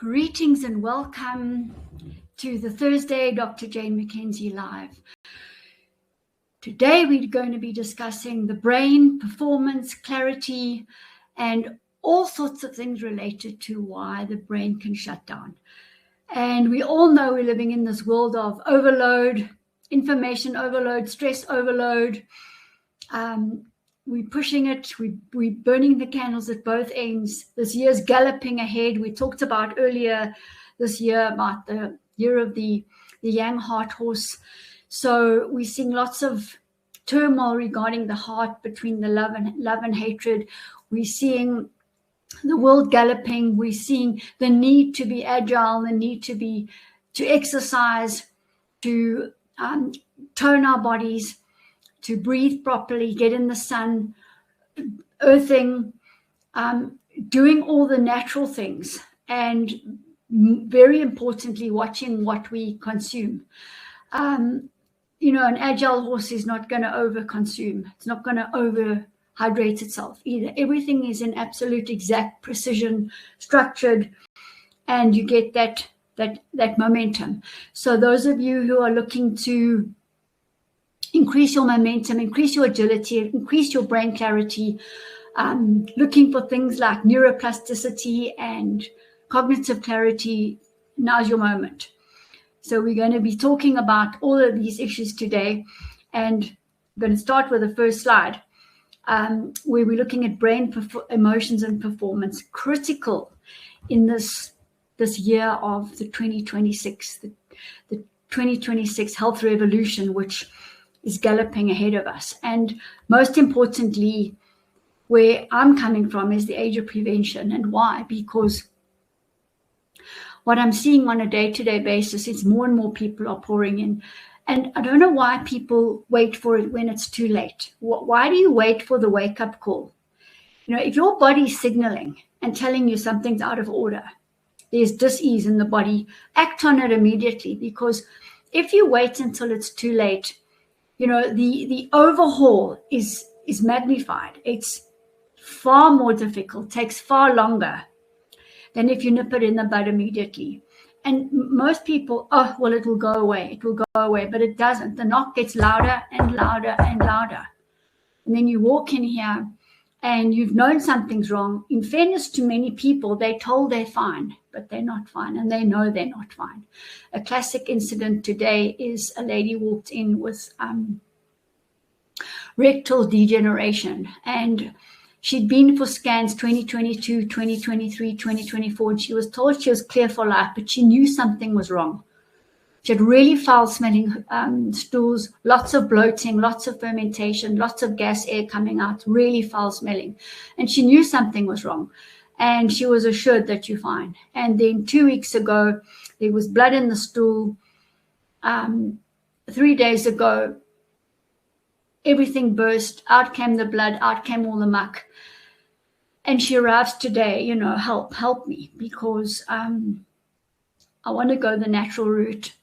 Greetings and welcome to the Thursday Dr. Jane Mackenzie Live. Today we're going to be discussing the brain, performance, clarity, and all sorts of things related to why the brain can shut down. And we all know we're living in this world of overload, information overload, stress overload. We're pushing it, we're burning the candles at both ends. This year's galloping ahead. We talked about earlier this year about the year of the young heart horse. So we're seeing lots of turmoil regarding the heart between the love and hatred. We're seeing the world galloping. We're seeing the need to be agile, the need to exercise, to tone our bodies, to breathe properly, get in the sun, earthing, doing all the natural things, and very importantly, watching what we consume. An agile horse is not going to over-consume. It's not going to over-hydrate itself either. Everything is in absolute exact precision, structured, and you get that momentum. So those of you who are looking to increase your momentum, increase your agility, increase your brain clarity, looking for things like neuroplasticity and cognitive clarity, now's your moment. So we're going to be talking about all of these issues today, and I'm going to start with the first slide, where we're looking at brain, emotions, and performance, critical in this year of the 2026, the 2026 health revolution, which is galloping ahead of us. And most importantly, where I'm coming from is the age of prevention. And why? Because what I'm seeing on a day-to-day basis is more and more people are pouring in. And I don't know why people wait for it when it's too late. Why do you wait for the wake-up call? If your body's signaling and telling you something's out of order, there's dis-ease in the body, act on it immediately. Because if you wait until it's too late, the overhaul is magnified. It's far more difficult, takes far longer than if you nip it in the bud immediately. And most people, it will go away. It will go away, but it doesn't. The knock gets louder and louder and louder. And then you walk in here and you've known something's wrong. In fairness to many people, they're told they're fine, but they're not fine, and they know they're not fine. A classic incident today is a lady walked in with rectal degeneration, and she'd been for scans 2022, 2023, 2024, and she was told she was clear for life, but she knew something was wrong. She had really foul-smelling stools, lots of bloating, lots of fermentation, lots of gas air coming out, really foul-smelling. And she knew something was wrong. And she was assured that you're fine. And then 2 weeks ago, there was blood in the stool. 3 days ago, everything burst. Out came the blood. Out came all the muck. And she arrives today, help me, because I want to go the natural route.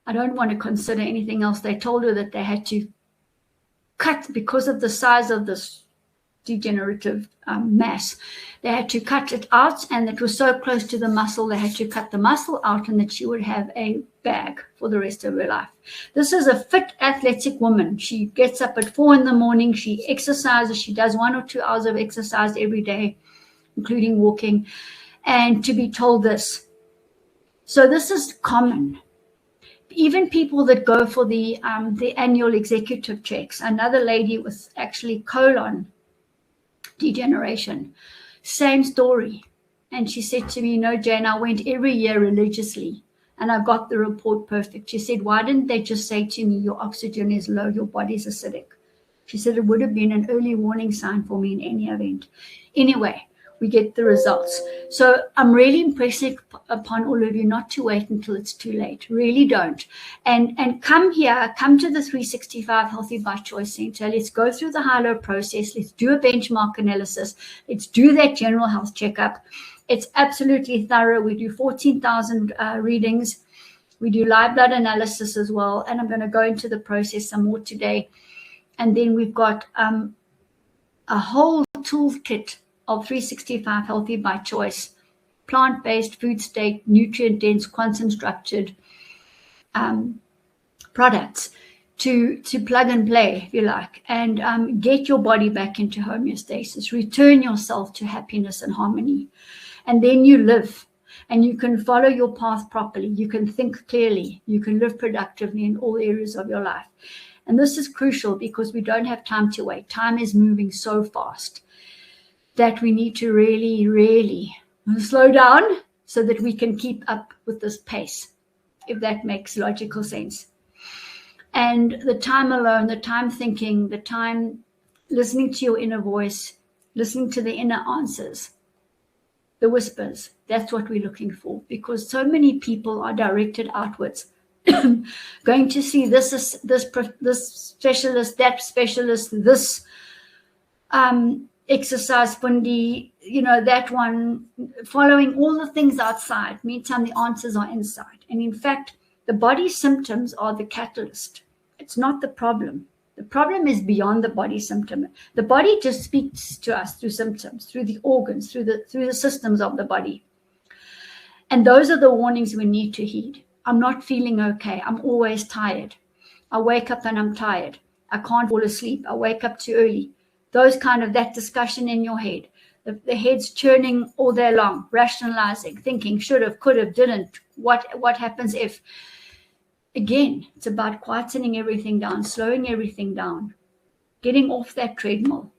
I don't want to consider anything else. They told her that they had to cut, because of the size of this degenerative mass. They had to cut it out, and it was so close to the muscle, they had to cut the muscle out, and that she would have a bag for the rest of her life. This is a fit, athletic woman. She gets up at 4 a.m. She exercises. She does 1 or 2 hours of exercise every day, including walking, and to be told this. So this is common. Even people that go for the annual executive checks. Another lady with actually colon degeneration, same story. And she said to me, Jane, I went every year religiously and I got the report perfect. She said, why didn't they just say to me, your oxygen is low, your body's acidic? She said, it would have been an early warning sign for me in any event. Anyway, we get the results. So I'm really impressing upon all of you not to wait until it's too late. Really don't. And come here, come to the 365 Healthy by Choice Center. Let's go through the HIELO process. Let's do a benchmark analysis. Let's do that general health checkup. It's absolutely thorough. We do 14,000 readings. We do live blood analysis as well. And I'm going to go into the process some more today. And then we've got a whole toolkit of 365 Healthy by Choice plant-based, food state, nutrient-dense, quantum-structured products to plug and play, if you like, and get your body back into homeostasis, return yourself to happiness and harmony. And then you live, and you can follow your path properly. You can think clearly. You can live productively in all areas of your life. And this is crucial because we don't have time to wait. Time is moving so fast that we need to really, really slow down so that we can keep up with this pace, if that makes logical sense. And the time alone, the time thinking, the time listening to your inner voice, listening to the inner answers, the whispers, that's what we're looking for, because so many people are directed outwards, going to see this specialist, that specialist, this exercise fundi, that one, following all the things outside. Meantime, the answers are inside. And in fact, the body symptoms are the catalyst. It's not the problem. The problem is beyond the body symptom. The body just speaks to us through symptoms, through the organs, through the systems of the body. And those are the warnings we need to heed. I'm not feeling okay. I'm always tired. I wake up and I'm tired. I can't fall asleep. I wake up too early. That discussion in your head. The head's churning all day long, rationalizing, thinking, should have, could have, didn't. What happens if? Again, it's about quietening everything down, slowing everything down, getting off that treadmill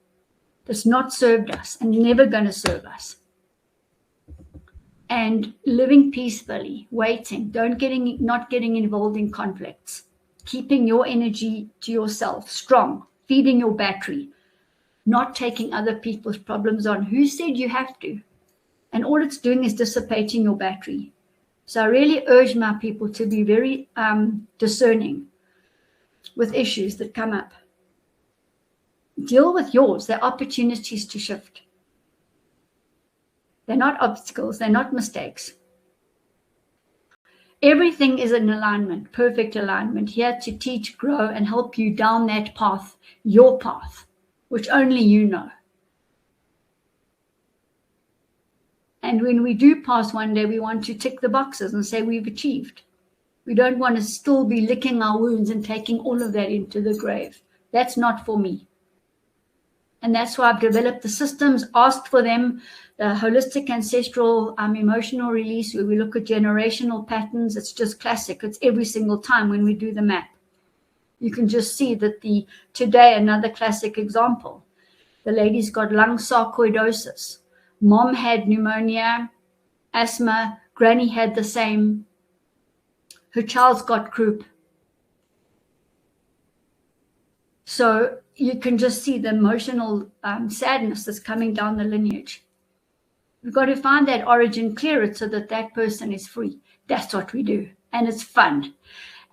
that's not served us and never going to serve us. And living peacefully, waiting, not getting involved in conflicts, keeping your energy to yourself strong, feeding your battery, not taking other people's problems on. Who said you have to? And all it's doing is dissipating your battery. So I really urge my people to be very discerning with issues that come up. Deal with yours. They're opportunities to shift. They're not obstacles. They're not mistakes. Everything is in alignment, perfect alignment, here to teach, grow, and help you down that path, your path, which only you know. And when we do pass one day, we want to tick the boxes and say we've achieved. We don't want to still be licking our wounds and taking all of that into the grave. That's not for me. And that's why I've developed the systems, asked for them, the holistic ancestral emotional release, where we look at generational patterns. It's just classic. It's every single time when we do the map. You can just see that today, another classic example. The lady's got lung sarcoidosis. Mom had pneumonia, asthma. Granny had the same. Her child's got croup. So you can just see the emotional sadness that's coming down the lineage. We've got to find that origin, clear it so that that person is free. That's what we do. And it's fun.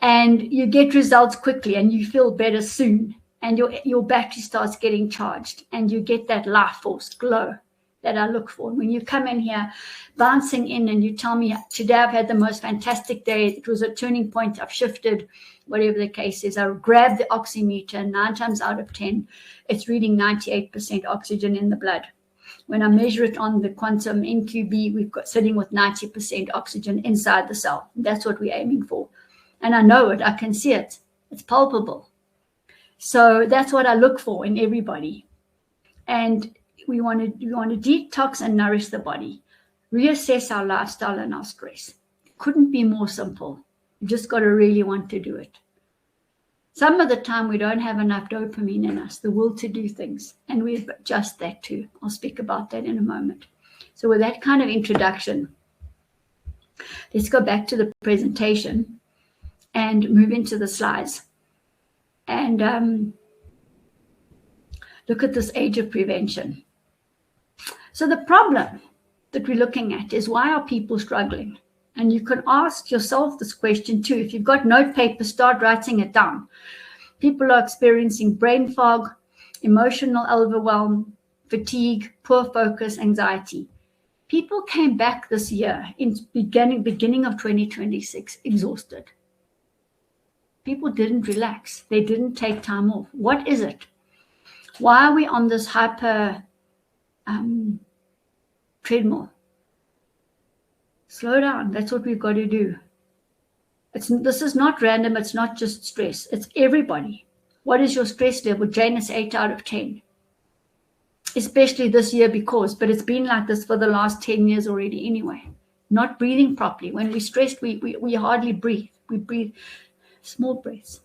And you get results quickly and you feel better soon. And your battery starts getting charged and you get that life force glow that I look for. When you come in here bouncing in and you tell me, today I've had the most fantastic day. It was a turning point. I've shifted, whatever the case is. I grab the oximeter, 9 times out of 10, it's reading 98% oxygen in the blood. When I measure it on the quantum NQB, we've got sitting with 90% oxygen inside the cell. That's what we're aiming for. And I know it. I can see it. It's palpable. So that's what I look for in everybody. And we want to detox and nourish the body, reassess our lifestyle and our stress. It couldn't be more simple. You just got to really want to do it. Some of the time we don't have enough dopamine in us, the will to do things, and we adjust that too. I'll speak about that in a moment. So with that kind of introduction, let's go back to the presentation and move into the slides. And look at this age of prevention. So the problem that we're looking at is, why are people struggling? And you can ask yourself this question too. If you've got note paper, start writing it down. People are experiencing brain fog, emotional overwhelm, fatigue, poor focus, anxiety. People came back this year in beginning of 2026 exhausted. People didn't relax. They didn't take time off. What is it? Why are we on this hyper treadmill? Slow down. That's what we've got to do. This is not random. It's not just stress. It's everybody. What is your stress level? Jane, is 8 out of 10. Especially this year but it's been like this for the last 10 years already anyway. Not breathing properly. When we're stressed, we hardly breathe. We breathe small breaths.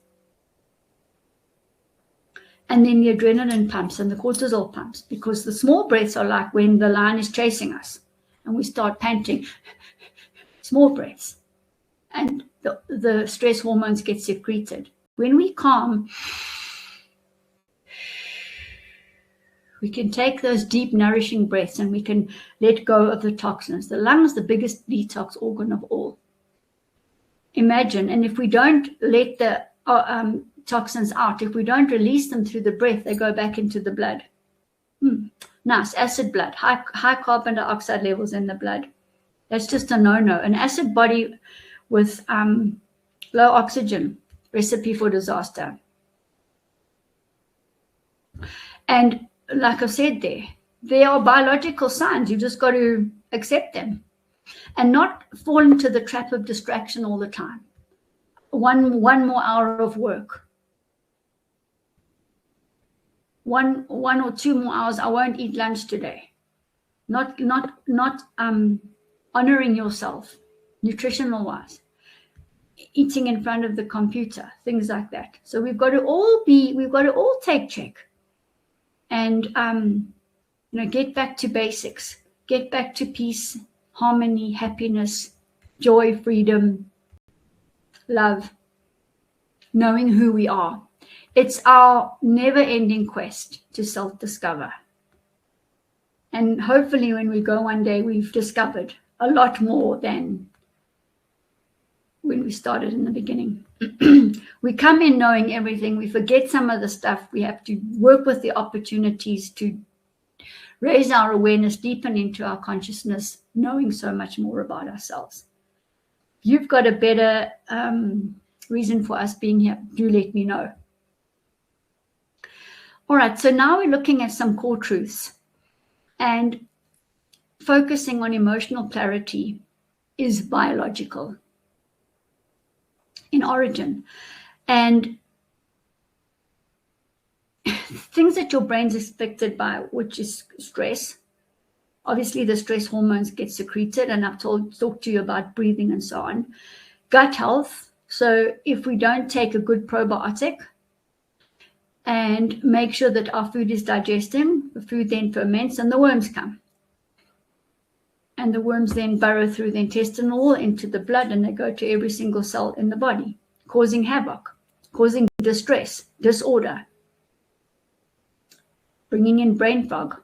And then the adrenaline pumps and the cortisol pumps, because the small breaths are like when the lion is chasing us and we start panting. Small breaths. And the stress hormones get secreted. When we calm, we can take those deep, nourishing breaths and we can let go of the toxins. The lung is the biggest detox organ of all. Imagine, and if we don't let the toxins out, if we don't release them through the breath, they go back into the blood. Nice, acid blood, high carbon dioxide levels in the blood. That's just a no-no. An acid body with low oxygen, recipe for disaster. And like I said, there are biological signs. You just got to accept them and not fall into the trap of distraction all the time. One more hour of work. One or 2 more hours. I won't eat lunch today. Not honoring yourself, nutritional wise. Eating in front of the computer, things like that. So we've got to all take check. And get back to basics, get back to peace, harmony, happiness, joy, freedom, love, knowing who we are. It's our never-ending quest to self-discover. And hopefully when we go one day, we've discovered a lot more than when we started in the beginning. We come in knowing everything. We forget some of the stuff. We have to work with the opportunities to raise our awareness, deepen into our consciousness, knowing so much more about ourselves. If you've got a better reason for us being here, do let me know. All right, so now we're looking at some core truths. And focusing on emotional clarity is biological in origin. And things that your brain's affected by, which is stress. Obviously, the stress hormones get secreted, and I've talked to you about breathing and so on. Gut health. So if we don't take a good probiotic and make sure that our food is digesting, the food then ferments and the worms come. And the worms then burrow through the intestinal wall into the blood, and they go to every single cell in the body, causing havoc, causing distress, disorder, bringing in brain fog.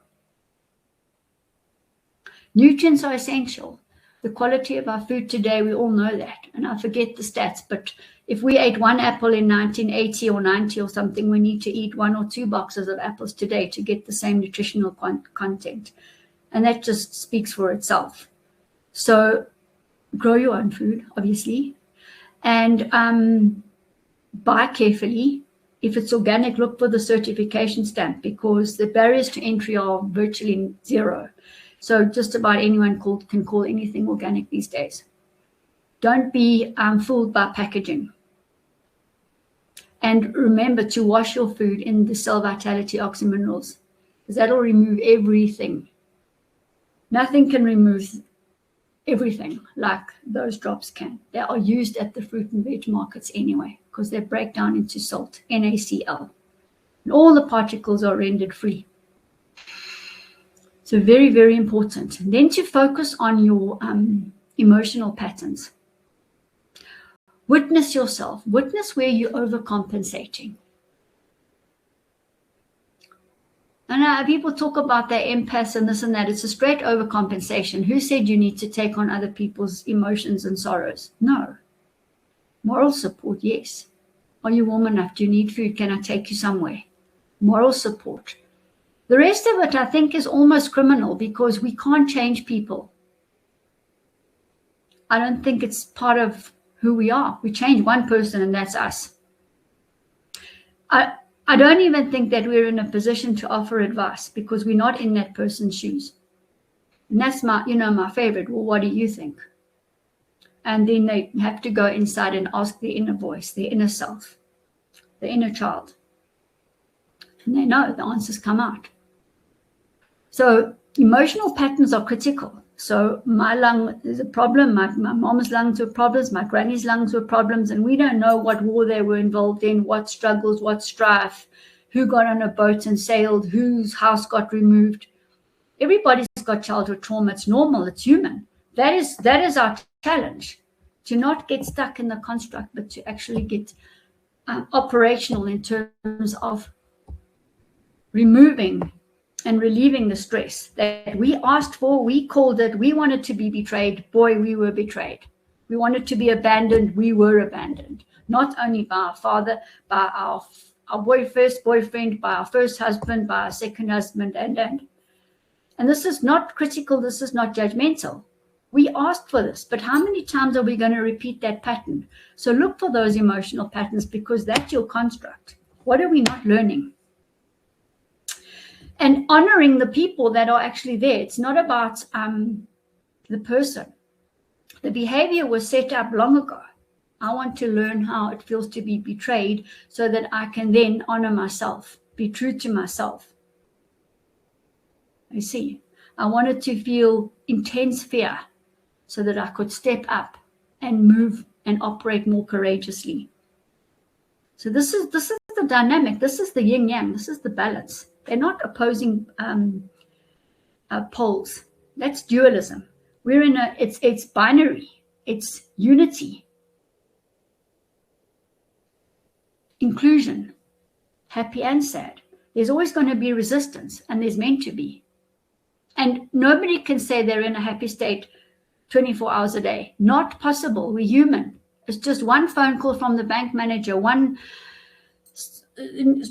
Nutrients are essential. The quality of our food today, we all know that. And I forget the stats, but if we ate 1 apple in 1980 or 90 or something, we need to eat 1 or 2 boxes of apples today to get the same nutritional content. And that just speaks for itself. So grow your own food, obviously, and buy carefully. If it's organic, look for the certification stamp, because the barriers to entry are virtually zero. So just about anyone can call anything organic these days. Don't be fooled by packaging. And remember to wash your food in the Cell Vitality Oxyminerals, because that'll remove everything. Nothing can remove everything like those drops can. They are used at the fruit and veg markets anyway, because they break down into salt, NaCl. And all the particles are rendered free. So very, very important. And then to focus on your emotional patterns. Witness yourself. Witness where you're overcompensating. And people talk about their empaths and this and that. It's a straight overcompensation. Who said you need to take on other people's emotions and sorrows? No. Moral support, yes. Are you warm enough? Do you need food? Can I take you somewhere? Moral support. The rest of it, I think, is almost criminal, because we can't change people. I don't think it's part of who we are. We change one person, and that's us. I don't even think that we're in a position to offer advice, because we're not in that person's shoes. And that's my favorite. Well, what do you think? And then they have to go inside and ask their inner voice, their inner self, the inner child. And they know the answers come out. So emotional patterns are critical. So my lung is a problem, my mom's lungs were problems, my granny's lungs were problems, and we don't know what war they were involved in, what struggles, what strife, who got on a boat and sailed, whose house got removed. Everybody's got childhood trauma. It's normal, it's human. That is our challenge, to not get stuck in the construct, but to actually get operational in terms of removing and relieving the stress that we asked for, we called it, we wanted to be betrayed, boy, we were betrayed. We wanted to be abandoned, we were abandoned. Not only by our father, by our first boyfriend, by our first husband, by our second husband, and this is not critical, this is not judgmental. We asked for this, but how many times are we going to repeat that pattern? So look for those emotional patterns, because that's your construct. What are we not learning? And honoring the people that are actually there. It's not about the person. The behavior was set up long ago. I want to learn how it feels to be betrayed so that I can then honor myself, be true to myself. You see, I wanted to feel intense fear so that I could step up and move and operate more courageously. So this is the dynamic. This is the yin yang. This is the balance. They're not opposing poles. That's dualism. We're in it's binary. It's unity. Inclusion. Happy and sad. There's always going to be resistance, and there's meant to be. And nobody can say they're in a happy state 24 hours a day. Not possible. We're human. It's just one phone call from the bank manager, one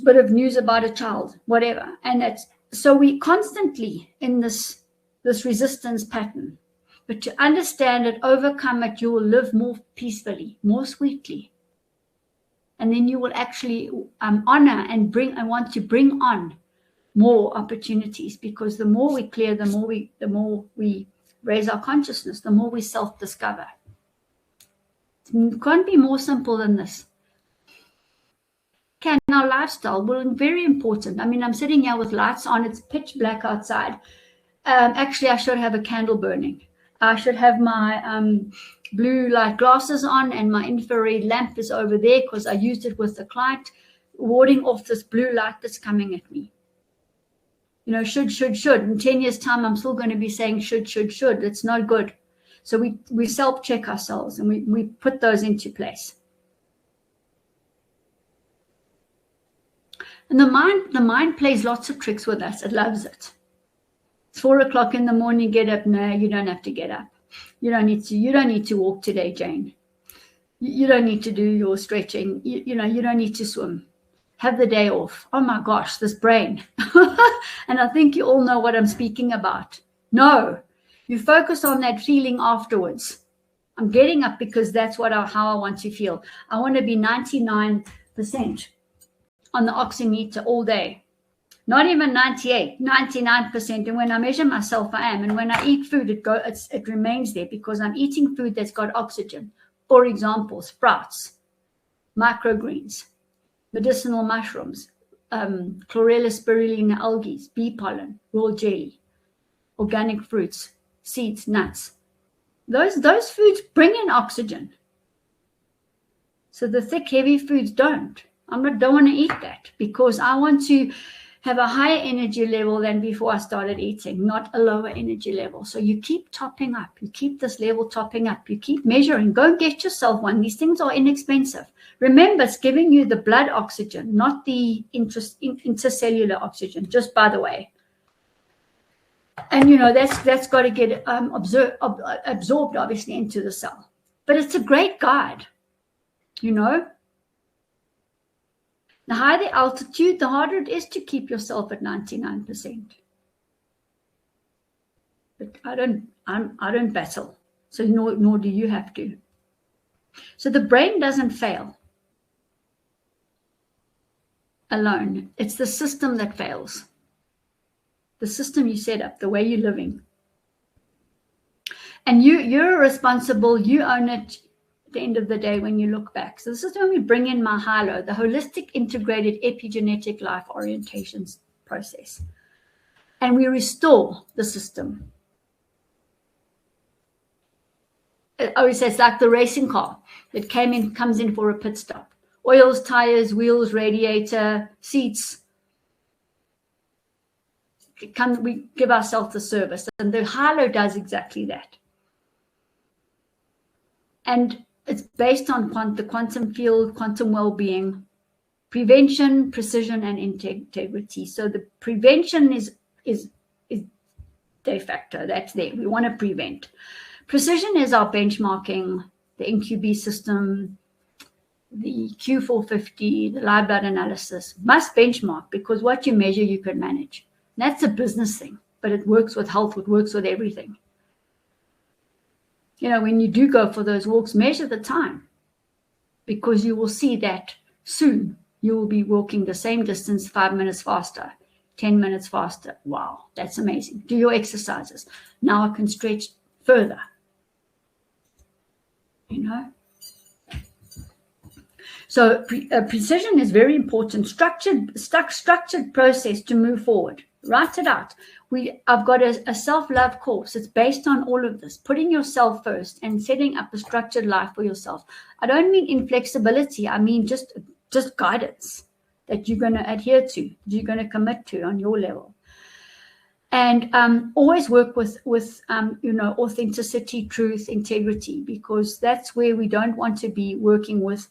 bit of news about a child, whatever. And that's so we constantly in this resistance pattern. But to understand it, overcome it, you will live more peacefully, more sweetly. And then you will actually honor and want to bring on more opportunities, because the more we clear, the more we raise our consciousness, the more we self-discover. It can't be more simple than this. Okay, our lifestyle, well, very important. I mean, I'm sitting here with lights on. It's pitch black outside. Actually, I should have a candle burning. I should have my blue light glasses on, and my infrared lamp is over there because I used it with the client, warding off this blue light that's coming at me. You know, should. In 10 years' time, I'm still going to be saying should. It's not good. So we self-check ourselves, and we put those into place. And the mind plays lots of tricks with us. It loves it. It's 4 o'clock in the morning, get up. No, you don't have to get up. You don't need to walk today, Jane. You don't need to do your stretching. You don't need to swim. Have the day off. Oh my gosh, this brain. And I think you all know what I'm speaking about. No, you focus on that feeling afterwards. I'm getting up because that's how I want to feel. I want to be 99% on the oximeter all day. Not even 98, 99%. And when I measure myself, I am. And when I eat food, it remains there because I'm eating food that's got oxygen. For example, sprouts, microgreens, medicinal mushrooms, chlorella spirulina algae, bee pollen, raw jelly, organic fruits, seeds, nuts. Those foods bring in oxygen. So the thick, heavy foods don't. I don't want to eat that because I want to have a higher energy level than before I started eating, not a lower energy level. So you keep topping up. You keep this level topping up. You keep measuring. Go get yourself one. These things are inexpensive. Remember, it's giving you the blood oxygen, not the intercellular oxygen, just by the way. And, that's got to get absorbed, obviously, into the cell. But it's a great guide, The higher the altitude, the harder it is to keep yourself at 99%. But I don't battle, so nor do you have to. So the brain doesn't fail alone. It's the system that fails. The system you set up, the way you're living. And you're responsible, you own it at the end of the day when you look back. So this is when we bring in my HIELO, the holistic integrated epigenetic life orientations process. And we restore the system. I always say it's like the racing car that comes in for a pit stop. Oils, tires, wheels, radiator, seats. We give ourselves the service. And the HIELO does exactly that. And it's based on the quantum field, quantum well-being, prevention, precision, and integrity. So the prevention is de facto. That's there. We want to prevent. Precision is our benchmarking, the NQB system, the Q450, the live blood analysis. Must benchmark, because what you measure, you can manage. And that's a business thing, but it works with health. It works with everything. You know, when you do go for those walks, measure the time, because you will see that soon you will be walking the same distance 5 minutes faster, 10 minutes faster. Wow, that's amazing. Do your exercises. Now I can stretch further. You know? So precision is very important. Structured process to move forward. Write it out. I've got a self-love course. It's based on all of this, putting yourself first and setting up a structured life for yourself. I don't mean inflexibility. I mean just guidance that you're going to adhere to, you're going to commit to on your level. And always work with authenticity, truth, integrity, because that's where we don't want to be working with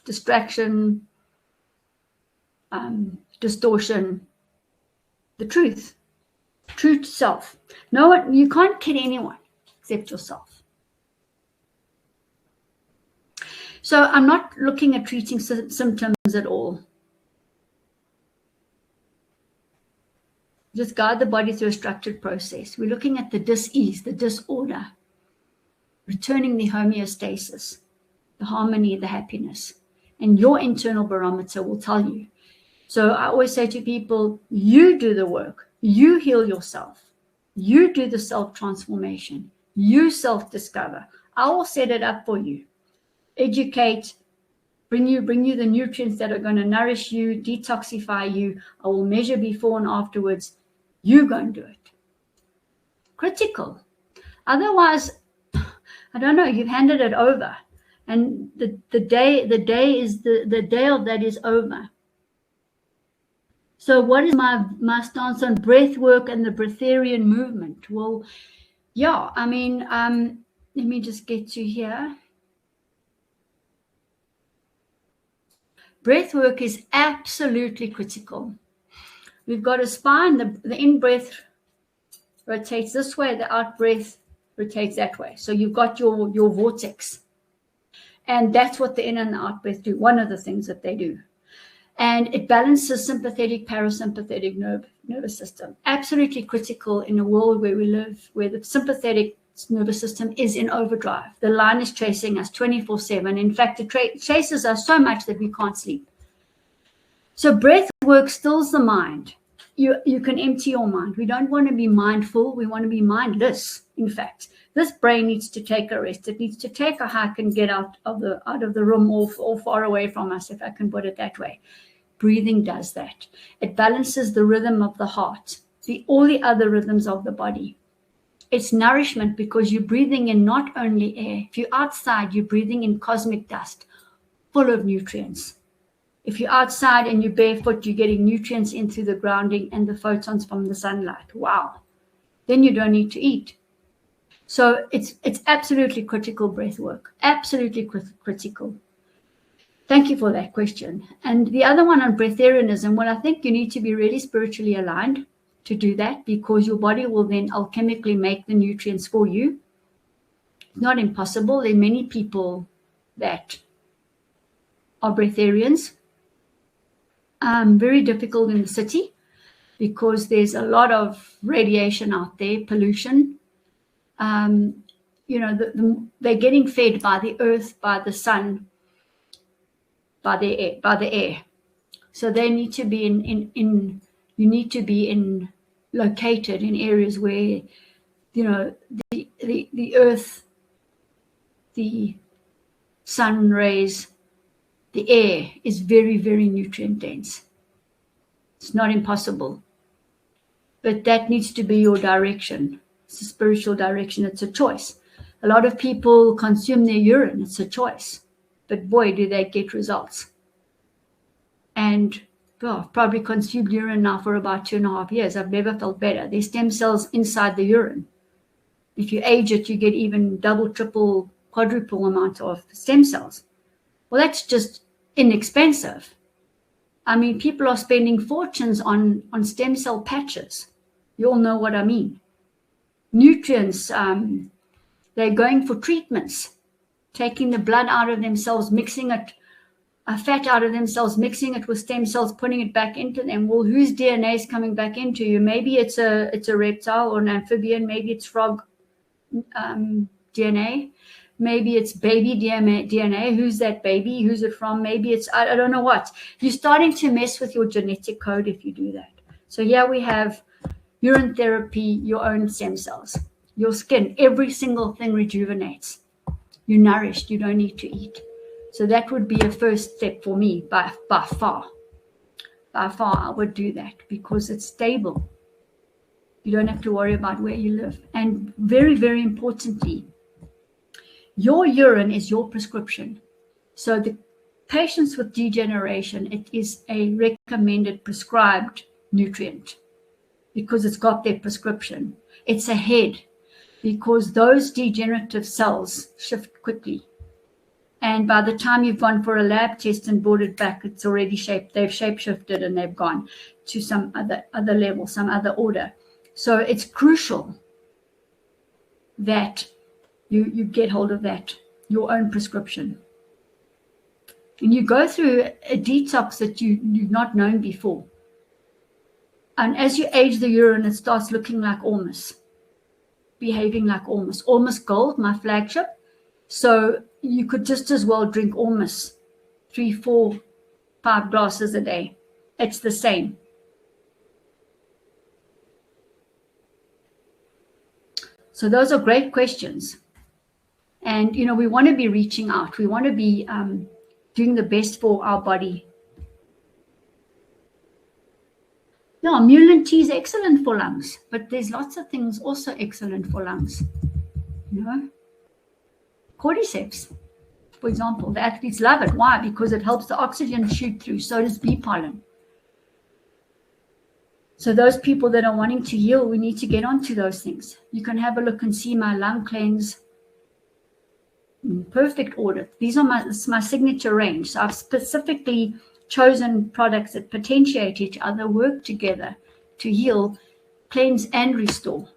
distraction, distortion. The truth self. No one, you can't kid anyone except yourself. So I'm not looking at treating symptoms at all. Just guide the body through a structured process. We're looking at the dis-ease, the disorder, returning the homeostasis, the harmony, the happiness. And your internal barometer will tell you. So I always say to people, you do the work, you heal yourself, you do the self-transformation, you self-discover. I will set it up for you, educate, bring you the nutrients that are going to nourish you, detoxify you. I will measure before and afterwards. You go and do it. Critical. Otherwise, I don't know, you've handed it over. And the day of that is over. So what is my stance on breath work and the breatharian movement? Well, yeah, I mean, let me just get to here. Breath work is absolutely critical. We've got a spine, the in-breath rotates this way, the out-breath rotates that way. So you've got your vortex. And that's what the in and the out-breath do, one of the things that they do. And it balances sympathetic, parasympathetic nervous system. Absolutely critical in a world where we live, where the sympathetic nervous system is in overdrive. The line is chasing us 24/7. In fact, it chases us so much that we can't sleep. So breath work stills the mind. You can empty your mind. We don't want to be mindful. We want to be mindless. In fact, this brain needs to take a rest. It needs to take a hike and get out of the room or far away from us, if I can put it that way. Breathing does that. It balances the rhythm of the heart, all the other rhythms of the body. It's nourishment, because you're breathing in not only air. If you're outside, you're breathing in cosmic dust, full of nutrients. If you're outside and you're barefoot, you're getting nutrients in through the grounding and the photons from the sunlight. Wow. Then you don't need to eat. So it's absolutely critical breath work. Absolutely critical. Thank you for that question. And the other one on breatharianism, well, I think you need to be really spiritually aligned to do that, because your body will then alchemically make the nutrients for you. It's not impossible. There are many people that are breatharians. Very difficult in the city because there's a lot of radiation out there, pollution. They're getting fed by the earth, by the sun, by the air. So they need to be located in areas where, the the earth, the sun rays, the air is very, very nutrient dense. It's not impossible. But that needs to be your direction. It's a spiritual direction. It's a choice. A lot of people consume their urine. It's a choice. But boy, do they get results. And I've probably consumed urine now for about 2.5 years. I've never felt better. There's stem cells inside the urine. If you age it, you get even double, triple, quadruple amount of stem cells. Well, that's just inexpensive. I mean, people are spending fortunes on stem cell patches. You all know what I mean. Nutrients, they're going for treatments, taking the blood out of themselves, mixing it, fat out of themselves, mixing it with stem cells, putting it back into them. Well, whose DNA is coming back into you? Maybe it's a reptile or an amphibian. Maybe it's frog DNA. Maybe it's baby DNA. Who's that baby? Who's it from? Maybe it's, I don't know what. You're starting to mess with your genetic code if you do that. So here we have urine therapy, your own stem cells, your skin, every single thing rejuvenates. You're nourished. You don't need to eat. So that would be a first step for me by far. By far, I would do that because it's stable. You don't have to worry about where you live. And very, very importantly, your urine is your prescription. So the patients with degeneration, it is a recommended prescribed nutrient because it's got their prescription. It's ahead because those degenerative cells shift quickly. And by the time you've gone for a lab test and brought it back, it's already shaped. They've shape-shifted and they've gone to some other level, some other order. So it's crucial that you get hold of that, your own prescription. And you go through a detox that you've not known before. And as you age the urine, it starts looking like Ormus, behaving like Ormus. Ormus Gold, my flagship. So you could just as well drink Ormus 3, 4, 5 glasses a day. It's the same. So those are great questions. And, you know, we want to be reaching out. We want to be doing the best for our body. No, mullein tea is excellent for lungs, but there's lots of things also excellent for lungs. You know, cordyceps, for example, the athletes love it. Why? Because it helps the oxygen shoot through. So does bee pollen. So those people that are wanting to heal, we need to get onto those things. You can have a look and see my lung cleanse. Perfect order. These are my signature range. So I've specifically chosen products that potentiate each other, work together to heal, cleanse, and restore.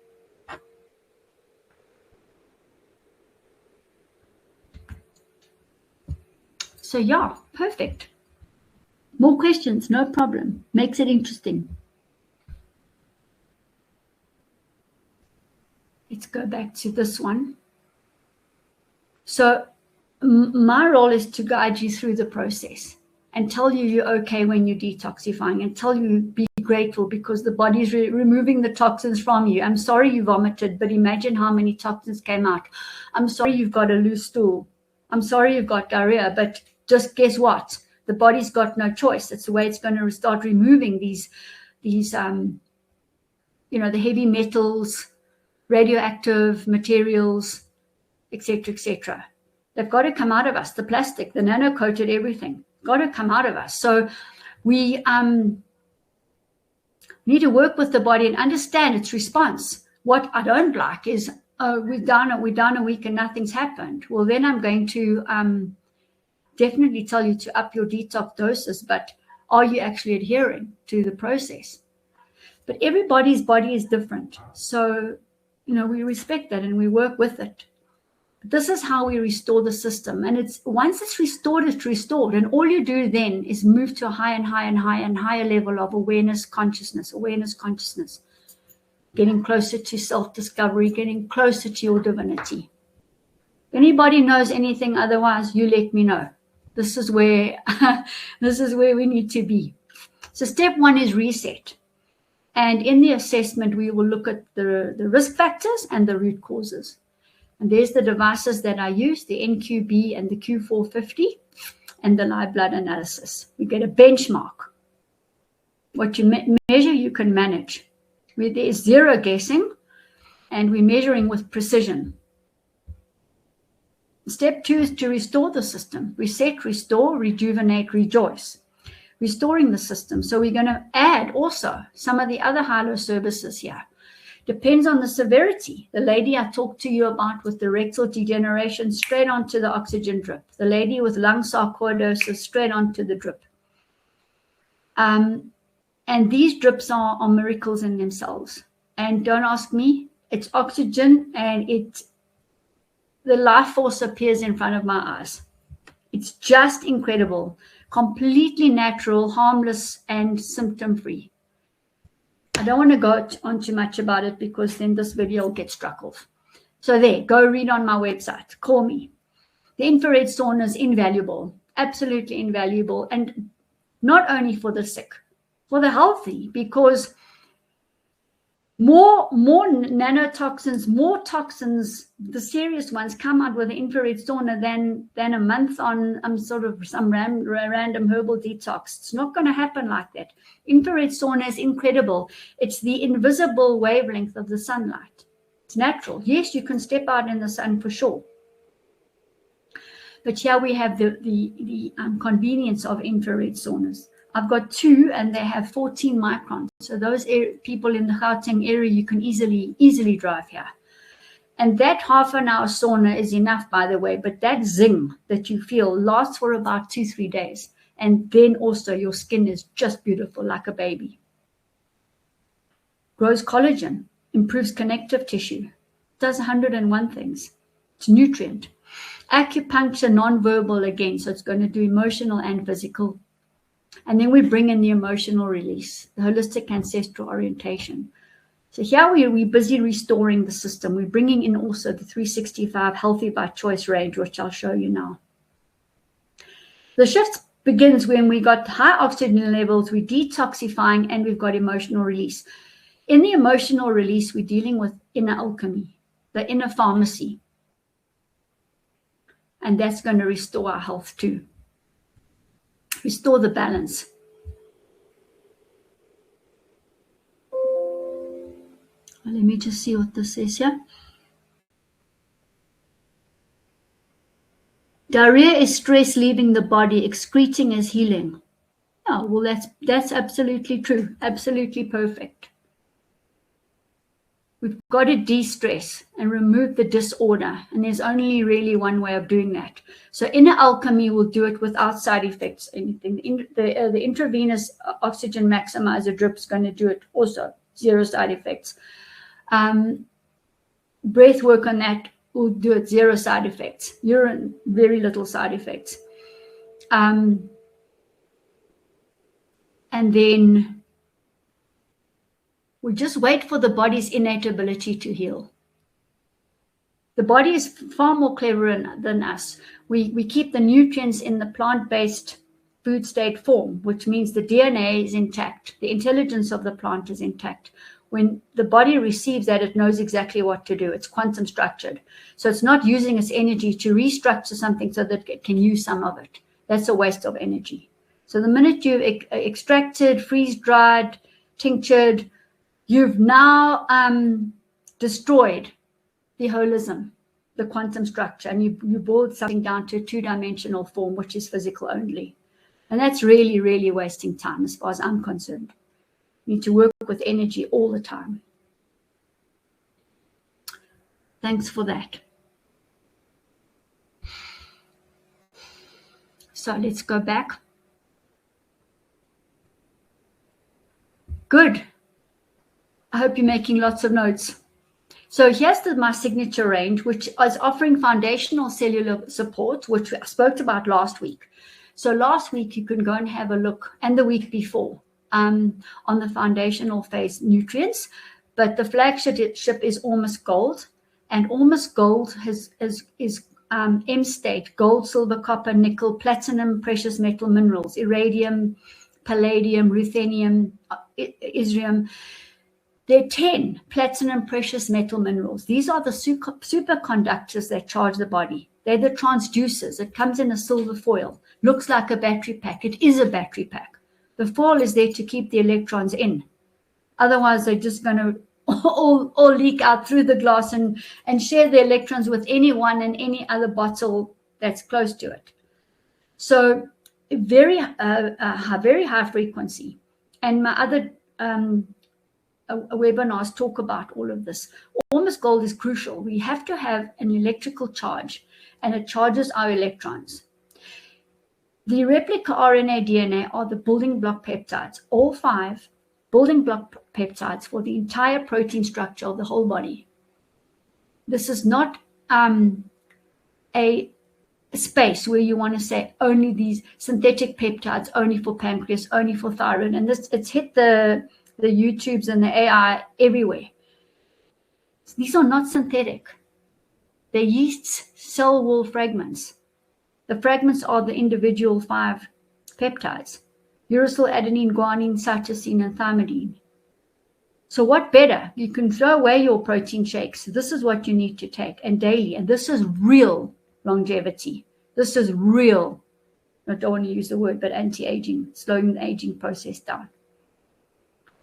So yeah, perfect. More questions, no problem. Makes it interesting. Let's go back to this one. So my role is to guide you through the process and tell you you're okay when you're detoxifying and tell you be grateful because the body's removing the toxins from you. I'm sorry you vomited, but imagine how many toxins came out. I'm sorry you've got a loose stool. I'm sorry you've got diarrhea, but just guess what? The body's got no choice. It's the way it's going to start removing these you know, the heavy metals, radioactive materials, etc., etc. They've got to come out of us. The plastic, the nano-coated everything, got to come out of us. So we need to work with the body and understand its response. What I don't like is, we're down a week and nothing's happened. Well, then I'm going to definitely tell you to up your detox doses, but are you actually adhering to the process? But everybody's body is different. So, you know, we respect that and we work with it. This is how we restore the system. And it's once it's restored, it's restored. And all you do then is move to a higher and higher and higher and higher level of awareness, consciousness, getting closer to self-discovery, getting closer to your divinity. If anybody knows anything otherwise, you let me know. This is where we need to be. So step 1 is reset. And in the assessment, we will look at the risk factors and the root causes. And there's the devices that I use, the NQB and the Q450, and the live blood analysis. We get a benchmark. What you measure, you can manage. There is zero guessing, and we're measuring with precision. Step 2 is to restore the system. Reset, restore, rejuvenate, rejoice. Restoring the system. So we're going to add also some of the other HIELO services here. Depends on the severity. The lady I talked to you about with the rectal degeneration, straight onto the oxygen drip. The lady with lung sarcoidosis, straight onto the drip. And these drips are miracles in themselves. And don't ask me, it's oxygen, and the life force appears in front of my eyes. It's just incredible. Completely natural, harmless, and symptom-free. I don't want to go on too much about it because then this video will get struck off. So there, go read on my website. Call me. The infrared sauna is invaluable, absolutely invaluable, and not only for the sick, for the healthy, because more nanotoxins, more toxins, the serious ones come out with the infrared sauna than a month on sort of some random herbal detox. It's not going to happen like that. Infrared sauna is incredible. It's the invisible wavelength of the sunlight. It's natural. Yes, you can step out in the sun for sure. But here we have the convenience of infrared saunas. I've got 2, and they have 14 microns. So those people in the Gauteng area, you can easily drive here. And that half an hour sauna is enough, by the way. But that zing that you feel lasts for about 2-3 days. And then also your skin is just beautiful, like a baby. Grows collagen, improves connective tissue, does 101 things. It's nutrient. Acupuncture, non-verbal again. So it's going to do emotional and physical. And then we bring in the emotional release, the holistic ancestral orientation. So here we're busy restoring the system. We're bringing in also the 365 Healthy by Choice range, which I'll show you now. The shift begins when we got high oxygen levels, we're detoxifying, and we've got emotional release. In the emotional release, we're dealing with inner alchemy, the inner pharmacy. And that's going to restore our health too. Restore the balance. Well, let me just see what this says here. Diarrhea is stress leaving the body. Excreting is healing. Oh, well, that's absolutely true. Absolutely perfect. We've got to de-stress and remove the disorder. And there's only really one way of doing that. So inner alchemy will do it without side effects, anything. The intravenous oxygen maximizer drip is going to do it also. 0 side effects. Breath work on that will do it. 0 side effects. Urine, very little side effects. And then we just wait for the body's innate ability to heal. The body is far more clever than us. We keep the nutrients in the plant-based food state form, which means the DNA is intact. The intelligence of the plant is intact. When the body receives that, it knows exactly what to do. It's quantum structured. So it's not using its energy to restructure something so that it can use some of it. That's a waste of energy. So the minute you've extracted, freeze-dried, tinctured, you've now destroyed the holism, the quantum structure, and you boiled something down to a 2-dimensional form, which is physical only. And that's really, really wasting time as far as I'm concerned. You need to work with energy all the time. Thanks for that. So let's go back. Good. I hope you're making lots of notes. So here's my signature range, which is offering foundational cellular support, which I spoke about last week. So last week, you can go and have a look, and the week before, on the foundational phase nutrients. But the flagship is Almost Gold, and Almost Gold is M state: gold, silver, copper, nickel, platinum, precious metal minerals, iridium, palladium, ruthenium, yttrium. There are 10 platinum precious metal minerals. These are the superconductors that charge the body. They're the transducers. It comes in a silver foil. Looks like a battery pack. It is a battery pack. The foil is there to keep the electrons in. Otherwise, they're just going to all leak out through the glass and share the electrons with anyone and any other bottle that's close to it. So very high frequency. And my other webinars talk about all of this. Almost gold is crucial. We have to have an electrical charge, and it charges our electrons. The replica RNA DNA are the building block peptides, all 5 building block peptides for the entire protein structure of the whole body. This is not a space where you want to say only these synthetic peptides, only for pancreas, only for thyroid. And it's hit the YouTubes and the AI everywhere. These are not synthetic. They're yeast's cell wall fragments. The fragments are the individual 5 peptides: uracil, adenine, guanine, cytosine, and thymidine. So what better? You can throw away your protein shakes. This is what you need to take, and daily. And this is real longevity. This is real, I don't want to use the word, but anti-aging, slowing the aging process down.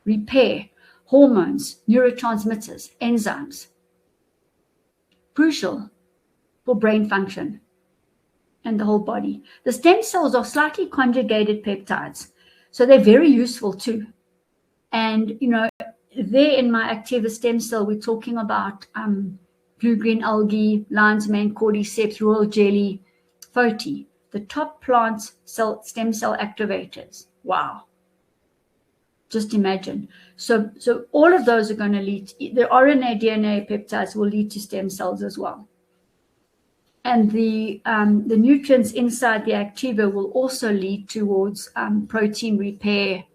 Repair, hormones, neurotransmitters, enzymes. Crucial for brain function and the whole body. The stem cells are slightly conjugated peptides, so they're very useful too. And, you know, there in my Activa stem cell, we're talking about blue-green algae, lion's mane, cordyceps, royal jelly, Foti, the top plant stem cell activators. Wow. Just imagine. So all of those are going to lead, the RNA, DNA peptides will lead to stem cells as well. And the nutrients inside the Activa will also lead towards protein repair,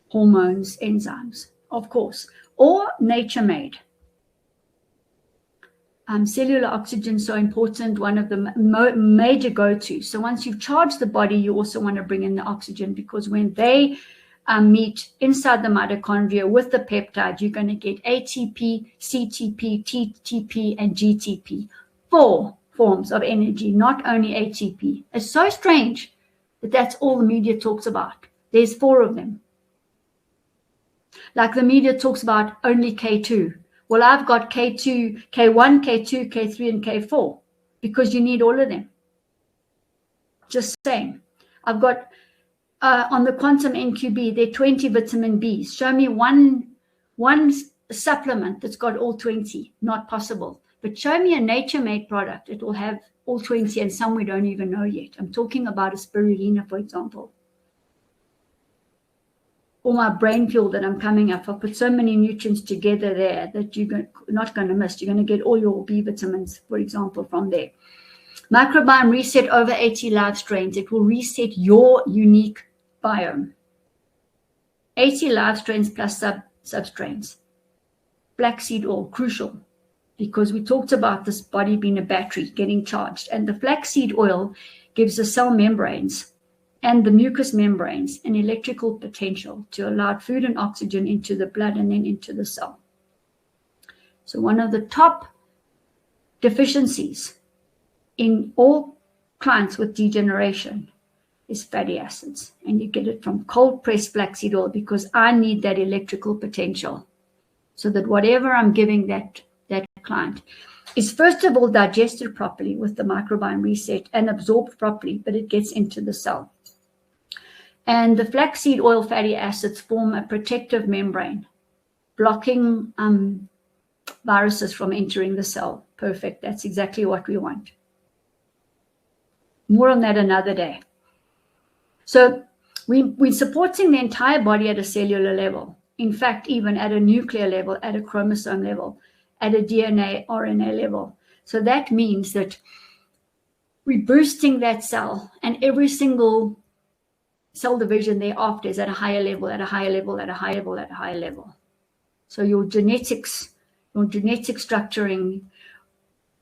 hormones, enzymes, of course, or nature-made. Cellular oxygen is so important, one of the major go-tos. So once you've charged the body, you also want to bring in the oxygen, because when they meet inside the mitochondria with the peptide, you're going to get ATP, CTP, TTP, and GTP. 4 forms of energy, not only ATP. It's so strange that that's all the media talks about. There's 4 of them. Like the media talks about only K2. Well, I've got K2, K1, K2, K3, and K4, because you need all of them. Just saying. I've got, on the Quantum NQB, there are 20 vitamin Bs. Show me one supplement that's got all 20. Not possible. But show me a nature-made product. It will have all 20, and some we don't even know yet. I'm talking about a spirulina, for example. Or my brain fuel that I'm coming up. I've put so many nutrients together there that you're not going to miss. You're going to get all your B vitamins, for example, from there. Microbiome reset over 80 live strains. It will reset your unique biome. 80 live strains plus substrains. Black seed oil, crucial, because we talked about this body being a battery getting charged. And the flaxseed oil gives the cell membranes and the mucous membranes an electrical potential to allow food and oxygen into the blood and then into the cell. So one of the top deficiencies in all clients with degeneration is fatty acids. And you get it from cold pressed flaxseed oil, because I need that electrical potential so that whatever I'm giving that client is first of all digested properly with the microbiome reset and absorbed properly, but it gets into the cell. And the flaxseed oil fatty acids form a protective membrane, blocking viruses from entering the cell. Perfect. That's exactly what we want. More on that another day. So we're supporting the entire body at a cellular level. In fact, even at a nuclear level, at a chromosome level, at a DNA, RNA level. So that means that we're boosting that cell, and every single cell division thereafter is at a higher level, at a higher level, at a higher level, at a higher level. So your genetic structuring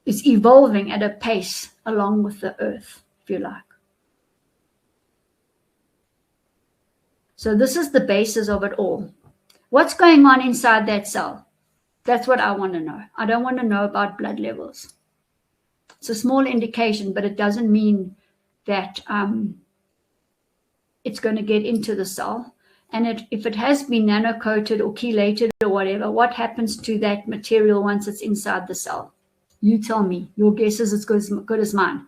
is evolving at a pace along with the earth, if you like. So this is the basis of it all. What's going on inside that cell? That's what I want to know. I don't want to know about blood levels. It's a small indication, but it doesn't mean that it's going to get into the cell. And if it has been nano-coated or chelated or whatever, what happens to that material once it's inside the cell? You tell me. Your guess is as good as mine.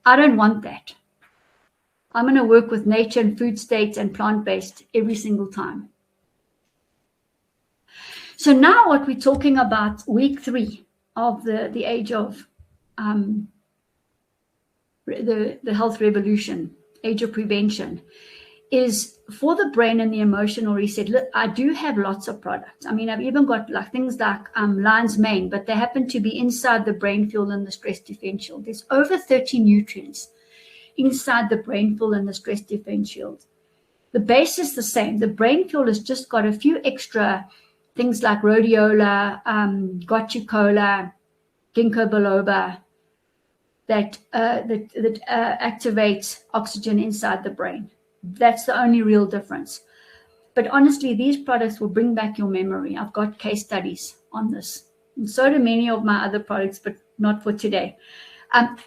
I don't want that. I'm going to work with nature and food states and plant-based every single time. So now what we're talking about, week 3 of the age of the health revolution, age of prevention, is for the brain and the emotional reset. Look, I do have lots of products. I mean, I've even got like things like lion's mane, but they happen to be inside the brain fuel and the stress defense shield. There's over 30 nutrients inside the brain fuel and the stress defense shield. The base is the same. The brain fuel has just got a few extra things like rhodiola, gotucola, ginkgo biloba that activates oxygen inside the brain. That's the only real difference. But honestly, these products will bring back your memory. I've got case studies on this. And so do many of my other products, but not for today.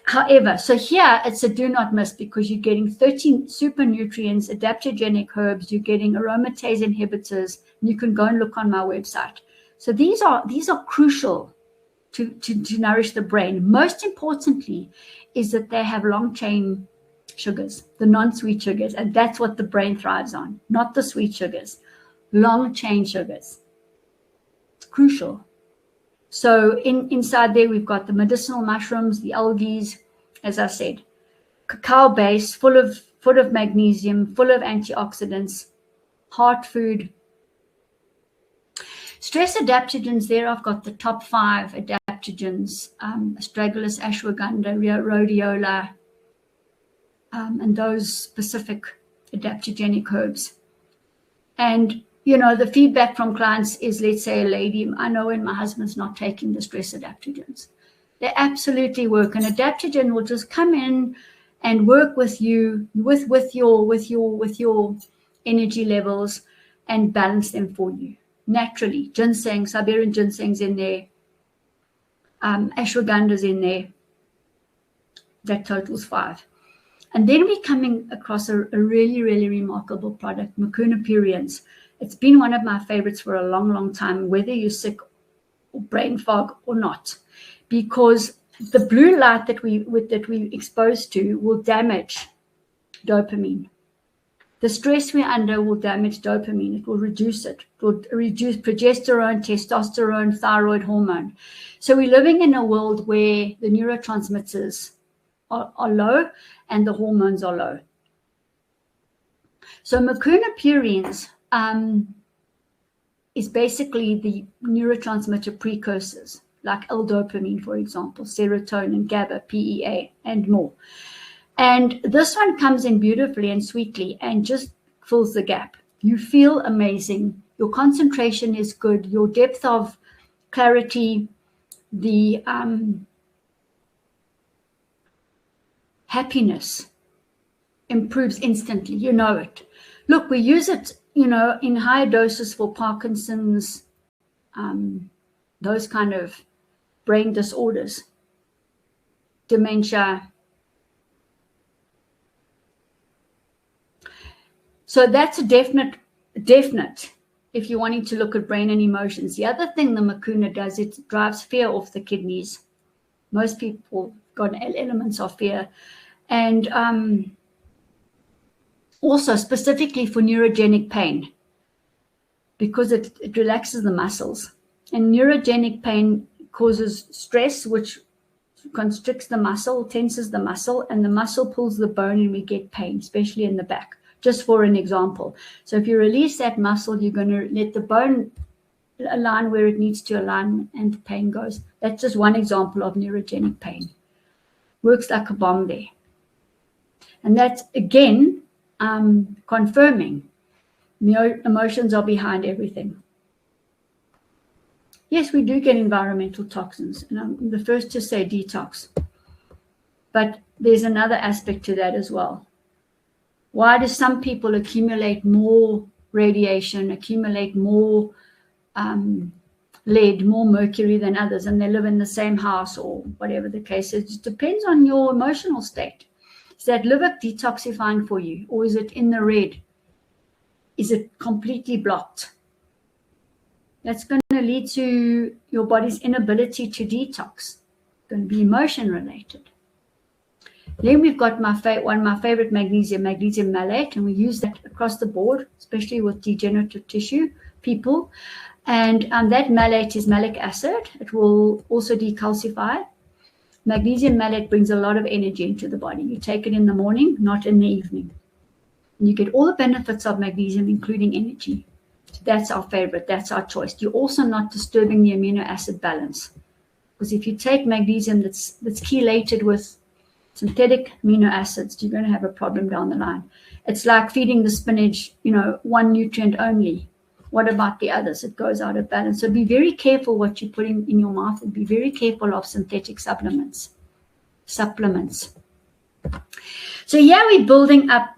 However, so here it's a do not miss because you're getting 13 super nutrients, adaptogenic herbs, you're getting aromatase inhibitors, and you can go and look on my website. So these are crucial to nourish the brain. Most importantly is that they have long chain sugars, the non-sweet sugars, and that's what the brain thrives on, not the sweet sugars, long chain sugars. It's crucial. So inside there, we've got the medicinal mushrooms, the algae, as I said, cacao base, full of magnesium, full of antioxidants, heart food. Stress adaptogens there, I've got the top 5 adaptogens, astragalus, ashwagandha, rhodiola, and those specific adaptogenic herbs. And you know, the feedback from clients is, let's say a lady, I know when my husband's not taking the stress adaptogens. They absolutely work. An adaptogen will just come in and work with you, with your energy levels and balance them for you naturally. Ginseng, Siberian ginseng's in there, ashwagandha's in there. That totals 5. And then we're coming across a really, really remarkable product, Mucuna pruriens. It's been one of my favorites for a long, long time, whether you're sick or brain fog or not, because the blue light that we exposed to will damage dopamine. The stress we're under will damage dopamine. It will reduce it. It will reduce progesterone, testosterone, thyroid hormone. So we're living in a world where the neurotransmitters are low and the hormones are low. So Mucuna pruriens is basically the neurotransmitter precursors, like L-dopamine, for example, serotonin, GABA, PEA, and more. And this one comes in beautifully and sweetly and just fills the gap. You feel amazing. Your concentration is good. Your depth of clarity, the happiness improves instantly. You know it. Look, we use it, you know, in higher doses for Parkinson's, those kind of brain disorders, dementia. So that's a definite if you're wanting to look at brain and emotions. The other thing the Mucuna does, it drives fear off the kidneys. Most people got elements of fear. And also specifically for neurogenic pain, because it relaxes the muscles. And neurogenic pain causes stress, which constricts the muscle, tenses the muscle, and the muscle pulls the bone and we get pain, especially in the back, just for an example. So if you release that muscle, you're going to let the bone align where it needs to align and the pain goes. That's just one example of neurogenic pain. Works like a bomb there. And that's, again, confirming emotions are behind everything. Yes, we do get environmental toxins, and I'm the first to say detox. But there's another aspect to that as well. Why do some people accumulate more radiation, accumulate more lead, more mercury than others, and they live in the same house or whatever the case is. It depends on your emotional state. Is that liver detoxifying for you, or is it in the red? Is it completely blocked? That's going to lead to your body's inability to detox. It's going to be emotion related. Then we've got one of my favorite magnesium malate, and we use that across the board, especially with degenerative tissue people. And that malate is malic acid. It will also decalcify. Magnesium malate brings a lot of energy into the body. You take it in the morning, not in the evening. And you get all the benefits of magnesium, including energy. That's our favorite. That's our choice. You're also not disturbing the amino acid balance. Because if you take magnesium that's chelated with synthetic amino acids, you're going to have a problem down the line. It's like feeding the spinach, one nutrient only. What about the others? It goes out of balance. So be very careful what you're putting in your mouth, and be very careful of synthetic supplements. So here we're building up,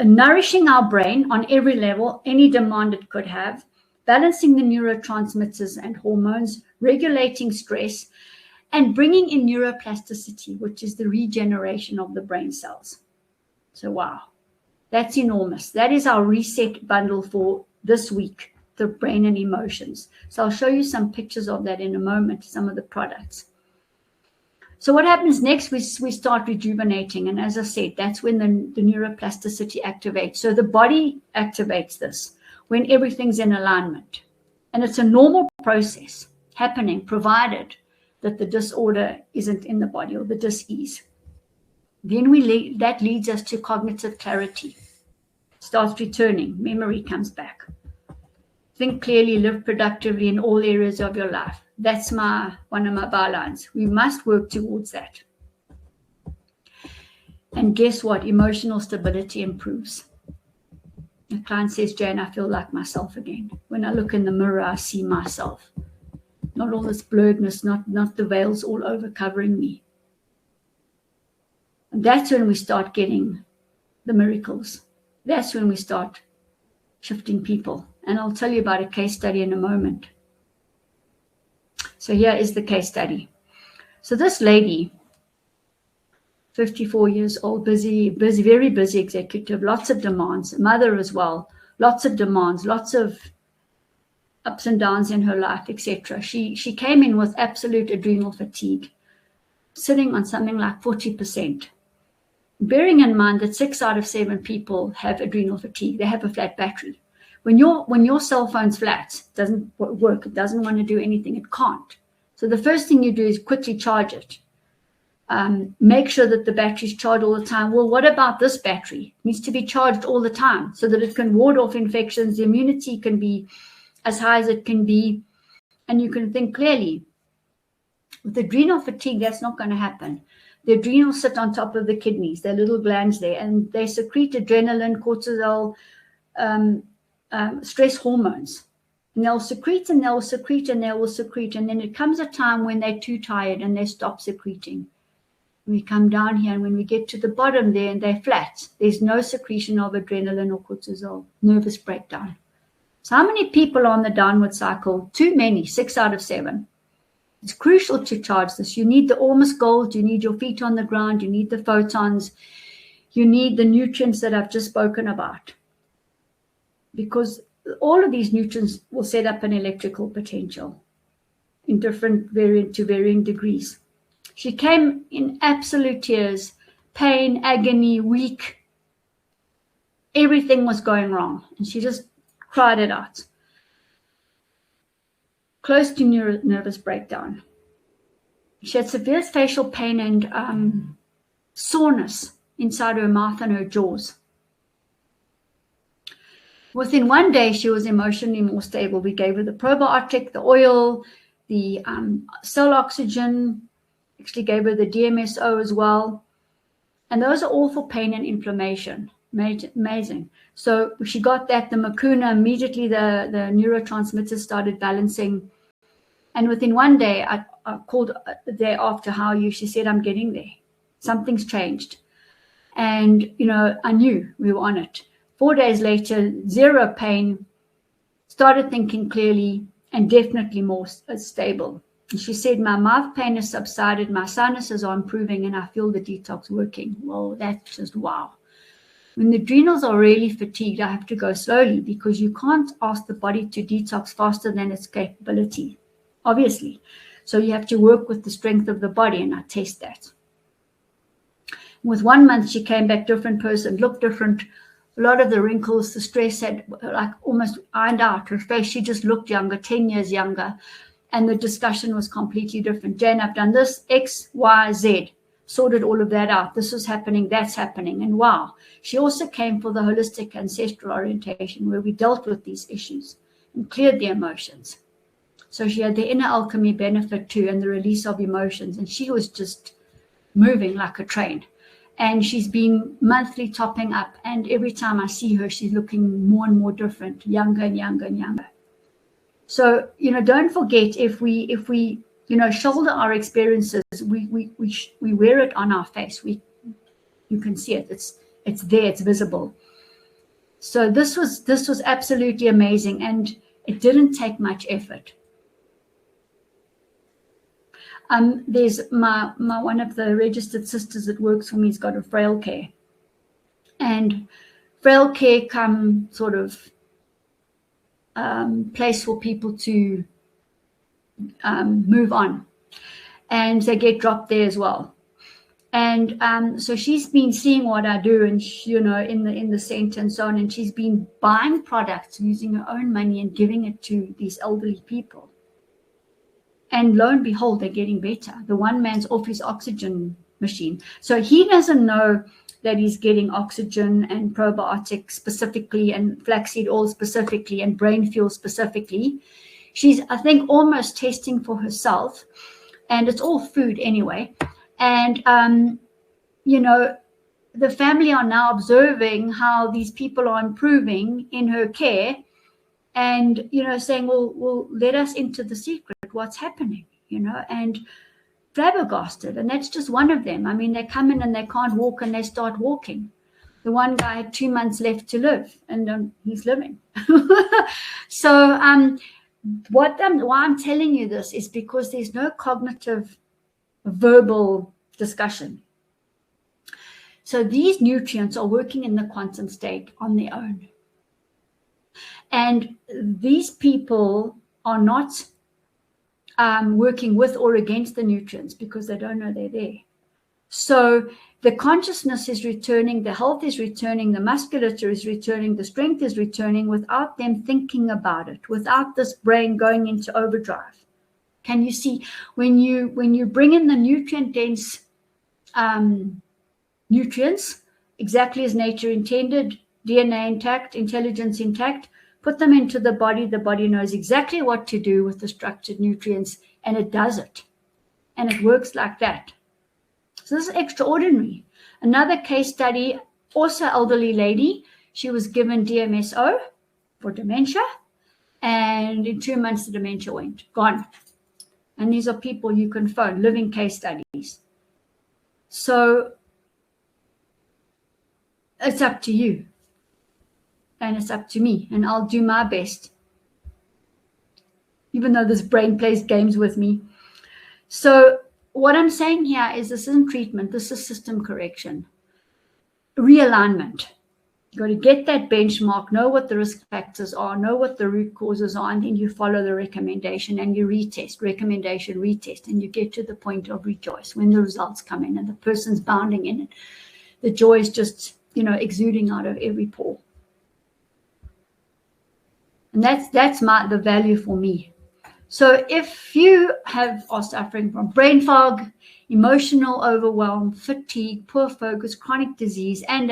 nourishing our brain on every level, any demand it could have, balancing the neurotransmitters and hormones, regulating stress, and bringing in neuroplasticity, which is the regeneration of the brain cells. So wow, that's enormous. That is our reset bundle for this week, the brain and emotions. So I'll show you some pictures of that in a moment, some of the products. So what happens next, we start rejuvenating. And as I said, that's when the neuroplasticity activates. So the body activates this when everything's in alignment. And it's a normal process happening, provided that the disorder isn't in the body, or the dis-ease. Then that leads us to cognitive clarity. Starts returning, memory comes back. Think clearly, live productively in all areas of your life. That's one of my bylines. We must work towards that. And guess what? Emotional stability improves. The client says, Jane, I feel like myself again. When I look in the mirror, I see myself. Not all this blurredness, not the veils all over covering me. And that's when we start getting the miracles. That's when we start shifting people. And I'll tell you about a case study in a moment. So here is the case study. So this lady, 54 years old, busy, very busy executive, lots of demands, mother as well, lots of demands, lots of ups and downs in her life, etc. She came in with absolute adrenal fatigue, sitting on something like 40%. Bearing in mind that 6 out of 7 people have adrenal fatigue. They have a flat battery. When your cell phone's flat, it doesn't work, it doesn't want to do anything, it can't. So the first thing you do is quickly charge it. Make sure that the battery's charged all the time. Well, what about this battery? It needs to be charged all the time so that it can ward off infections. The immunity can be as high as it can be, and you can think clearly. With adrenal fatigue, that's not going to happen. The adrenals sit on top of the kidneys, they're little glands there, and they secrete adrenaline, cortisol, stress hormones. And they'll secrete and they'll secrete and they will secrete. And then it comes a time when they're too tired and they stop secreting. We come down here, and when we get to the bottom there and they're flat, there's no secretion of adrenaline or cortisol, nervous breakdown. So how many people are on the downward cycle? Too many, 6 out of 7. It's crucial to charge this. You need the almost gold, you need your feet on the ground, you need the photons, you need the nutrients that I've just spoken about. Because all of these nutrients will set up an electrical potential in varying degrees. She came in absolute tears, pain, agony, weak. Everything was going wrong, and she just cried it out. Close to nervous breakdown. She had severe facial pain and soreness inside her mouth and her jaws. Within 1 day, she was emotionally more stable. We gave her the probiotic, the oil, the cell oxygen, actually gave her the DMSO as well. And those are all for pain and inflammation. Amazing. So she got that, the Makuna, immediately the neurotransmitters started balancing. And within 1 day, I called the day after, how are you? She said, I'm getting there. Something's changed. And, I knew we were on it. 4 days later, zero pain, started thinking clearly, and definitely more stable. And she said, my mouth pain has subsided, my sinuses are improving, and I feel the detox working. Well, that's just wow. When the adrenals are really fatigued, I have to go slowly, because you can't ask the body to detox faster than its capability, obviously. So you have to work with the strength of the body, and I test that. With 1 month, she came back different person, looked different. A lot of the wrinkles, the stress had like almost ironed out her face. She just looked younger, 10 years younger. And the discussion was completely different. Jane, I've done this, X, Y, Z. Sorted all of that out. This is happening, that's happening. And wow. She also came for the holistic ancestral orientation, where we dealt with these issues and cleared the emotions. So she had the inner alchemy benefit too, and the release of emotions. And she was just moving like a train. And she's been monthly topping up. And every time I see her, she's looking more and more different, younger and younger and younger. So, don't forget, if we shoulder our experiences, we wear it on our face. You can see it. It's there. It's visible. So this was absolutely amazing, and it didn't take much effort. There's my one of the registered sisters that works for me has got a frail care, and frail care come sort of place for people to move on, and they get dropped there as well. And so she's been seeing what I do, and in the center and so on, and she's been buying products using her own money and giving it to these elderly people. And lo and behold, they're getting better. The one man's off his oxygen machine. So he doesn't know that he's getting oxygen and probiotics specifically, and flaxseed oil specifically, and brain fuel specifically. She's, I think, almost testing for herself. And it's all food anyway. And, the family are now observing how these people are improving in her care, and, saying, well, let us into the secret. What's happening, and flabbergasted. And that's just one of them. I mean, they come in and they can't walk, and they start walking. The one guy had 2 months left to live, and he's living. So why I'm telling you this is because there's no cognitive verbal discussion. So these nutrients are working in the quantum state on their own. And these people are not working with or against the nutrients, because they don't know they're there. So the consciousness is returning, the health is returning, the musculature is returning, the strength is returning, without them thinking about it, without this brain going into overdrive. Can you see, when you bring in the nutrient dense nutrients, exactly as nature intended, DNA intact, intelligence intact, put them into the body knows exactly what to do with the structured nutrients, and it does it. And it works like that. So this is extraordinary. Another case study, also elderly lady, she was given DMSO for dementia, and in 2 months the dementia gone. And these are people you can phone, living case studies. So it's up to you. And it's up to me, and I'll do my best, even though this brain plays games with me. So what I'm saying here is, this isn't treatment, this is system correction, realignment. You've got to get that benchmark, know what the risk factors are, know what the root causes are, and then you follow the recommendation, and you retest, recommendation, retest, and you get to the point of rejoice when the results come in and the person's bounding in it. The joy is just, exuding out of every pore. And that's the value for me. So if you are suffering from brain fog, emotional overwhelm, fatigue, poor focus, chronic disease, and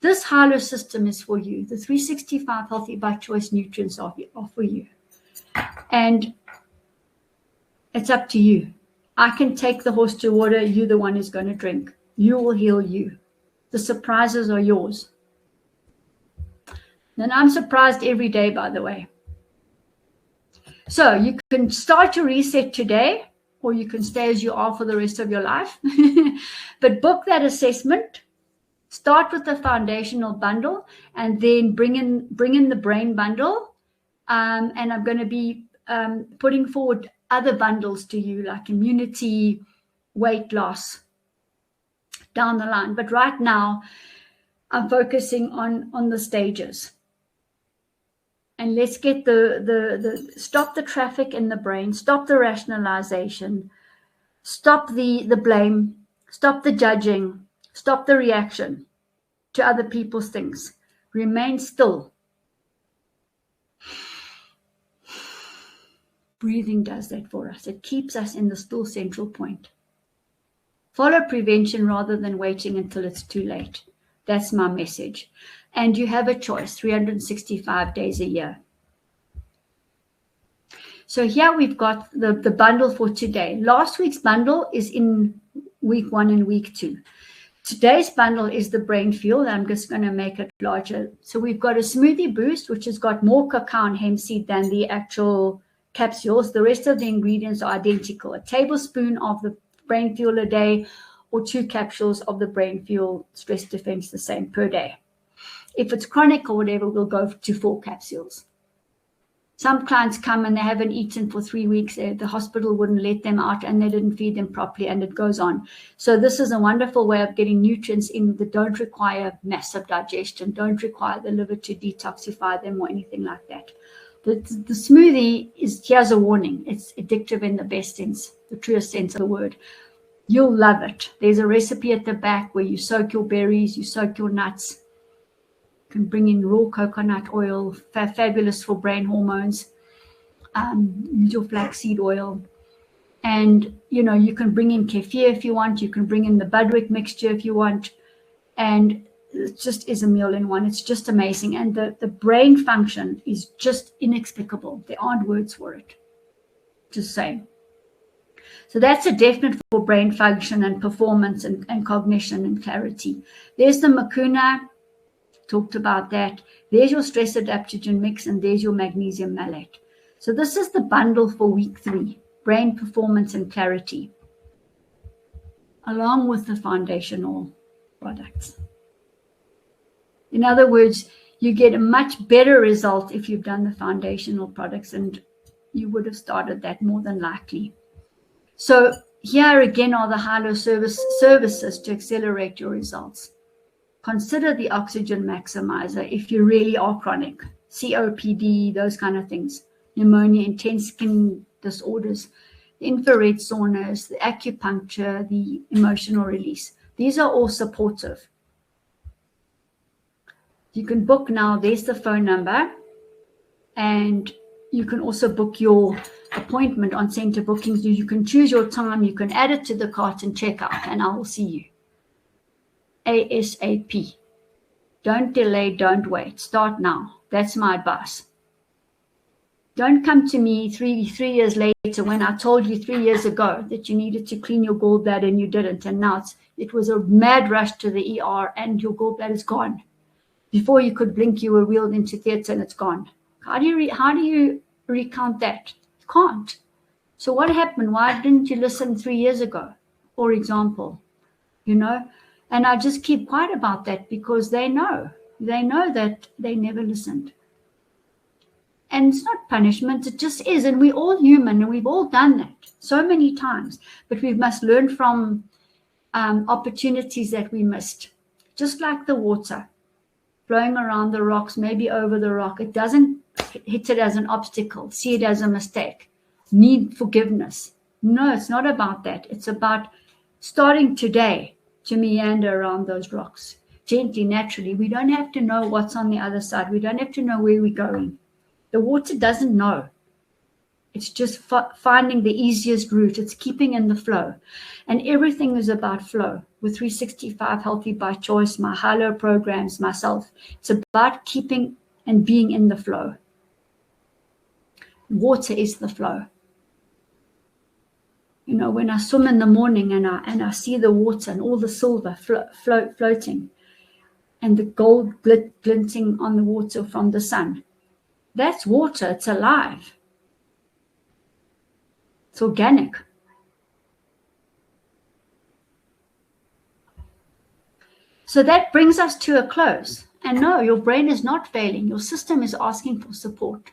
this HIELO system is for you. The 365 Healthy by Choice nutrients are for you. And it's up to you. I can take the horse to water. You're the one who's going to drink. You will heal you. The surprises are yours. And I'm surprised every day, by the way. So you can start your reset today, or you can stay as you are for the rest of your life. But book that assessment. Start with the foundational bundle and then bring in the brain bundle. And I'm going to be putting forward other bundles to you, like immunity, weight loss down the line. But right now, I'm focusing on the stages. And let's get the stop the traffic in the brain, stop the rationalization, stop the blame, stop the judging, stop the reaction to other people's things. Remain still. Breathing does that for us. It keeps us in the still central point. Follow prevention rather than waiting until it's too late. That's my message. And you have a choice, 365 days a year. So here we've got the bundle for today. Last week's bundle is in week 1 and week 2. Today's bundle is the brain fuel. I'm just going to make it larger. So we've got a smoothie boost, which has got more cacao and hemp seed than the actual capsules. The rest of the ingredients are identical. A tablespoon of the brain fuel a day, or 2 capsules of the brain fuel stress defense, the same per day. If it's chronic or whatever, we'll go to 4 capsules. Some clients come and they haven't eaten for 3 weeks. The hospital wouldn't let them out and they didn't feed them properly, and it goes on. So this is a wonderful way of getting nutrients in that don't require massive digestion, don't require the liver to detoxify them or anything like that. The smoothie here's a warning. It's addictive in the best sense, the truest sense of the word. You'll love it. There's a recipe at the back where you soak your berries, you soak your nuts. You can bring in raw coconut oil, fabulous for brain hormones. Use your flaxseed oil. And, you can bring in kefir if you want. You can bring in the Budwick mixture if you want. And it just is a meal in one. It's just amazing. And the brain function is just inexplicable. There aren't words for it. Just saying. So that's a definite for brain function and performance and cognition and clarity. There's the Mucuna, talked about that. There's your stress adaptogen mix, and there's your magnesium malate. So this is the bundle for week 3, brain performance and clarity, along with the foundational products. In other words, you get a much better result if you've done the foundational products, and you would have started that more than likely. So here again are the HIELO services to accelerate your results. Consider the oxygen maximizer if you really are chronic, COPD, those kind of things, pneumonia, intense skin disorders, the infrared saunas, the acupuncture, the emotional release. These are all supportive. You can book now. There's the phone number. And you can also book your appointment on Center Bookings. You can choose your time. You can add it to the cart and check out, and I will see you ASAP. Don't delay. Don't wait. Start now. That's my advice. Don't come to me three years later when I told you 3 years ago that you needed to clean your gallbladder and you didn't, and now it was a mad rush to the ER and your gallbladder's gone. Before you could blink, you were wheeled into theatre and it's gone. How do you recount that? You can't. So what happened? Why didn't you listen 3 years ago, for example? And I just keep quiet about that because they know that they never listened. And it's not punishment, it just is. And we're all human and we've all done that so many times. But we must learn from opportunities that we missed. Just like the water flowing around the rocks, maybe over the rock. It doesn't hit it as an obstacle, see it as a mistake, need forgiveness. No, it's not about that. It's about starting today to meander around those rocks gently, naturally. We don't have to know what's on the other side. We don't have to know where we're going. The water doesn't know. It's just finding the easiest route. It's keeping in the flow. And everything is about flow. With 365 Healthy by Choice, my HIELO programs, myself, it's about keeping and being in the flow. Water is the flow. When I swim in the morning and I see the water and all the silver floating and the gold glinting on the water from the sun, that's water. It's alive. It's organic. So that brings us to a close. And no, your brain is not failing. Your system is asking for support.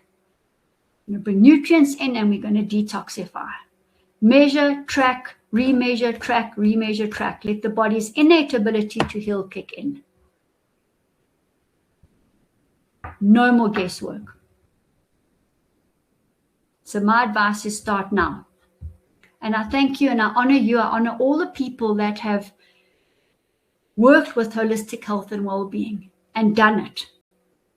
We're going to bring nutrients in and we're going to detoxify. Measure, track, remeasure, track, remeasure, track. Let the body's innate ability to heal kick in. No more guesswork. So my advice is start now. And I thank you and I honor you. I honor all the people that have worked with holistic health and well-being and done it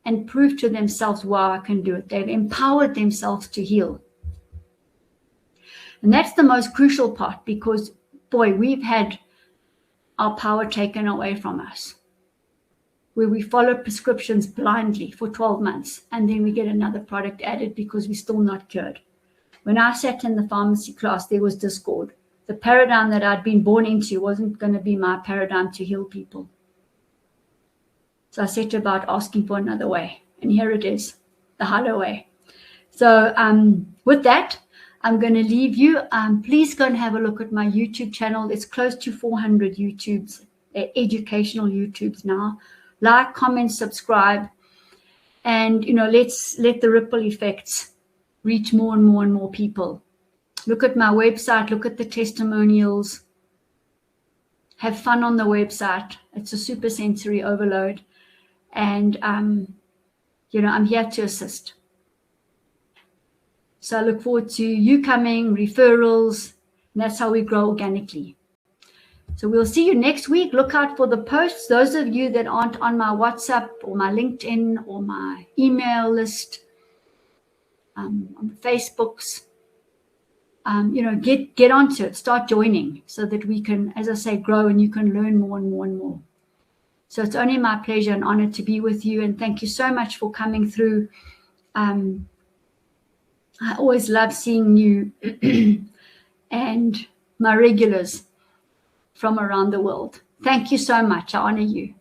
and proved to themselves, wow, I can do it. They've empowered themselves to heal. And that's the most crucial part because, boy, we've had our power taken away from us, where we follow prescriptions blindly for 12 months and then we get another product added because we're still not cured. When I sat in the pharmacy class, there was discord. The paradigm that I'd been born into wasn't going to be my paradigm to heal people. So I set about asking for another way. And here it is, the HIELO way. So with that, I'm going to leave you. Please go and have a look at my YouTube channel. It's close to 400 YouTubes, educational YouTubes now. Like, comment, subscribe. And, let's let the ripple effects reach more and more and more people. Look at my website. Look at the testimonials. Have fun on the website. It's a super sensory overload. And, I'm here to assist. So I look forward to you coming, referrals, and that's how we grow organically. So we'll see you next week. Look out for the posts. Those of you that aren't on my WhatsApp or my LinkedIn or my email list, on Facebooks, get onto it. Start joining so that we can, as I say, grow and you can learn more and more and more. So it's only my pleasure and honor to be with you. And thank you so much for coming through. I always love seeing you and my regulars from around the world. Thank you so much. I honor you.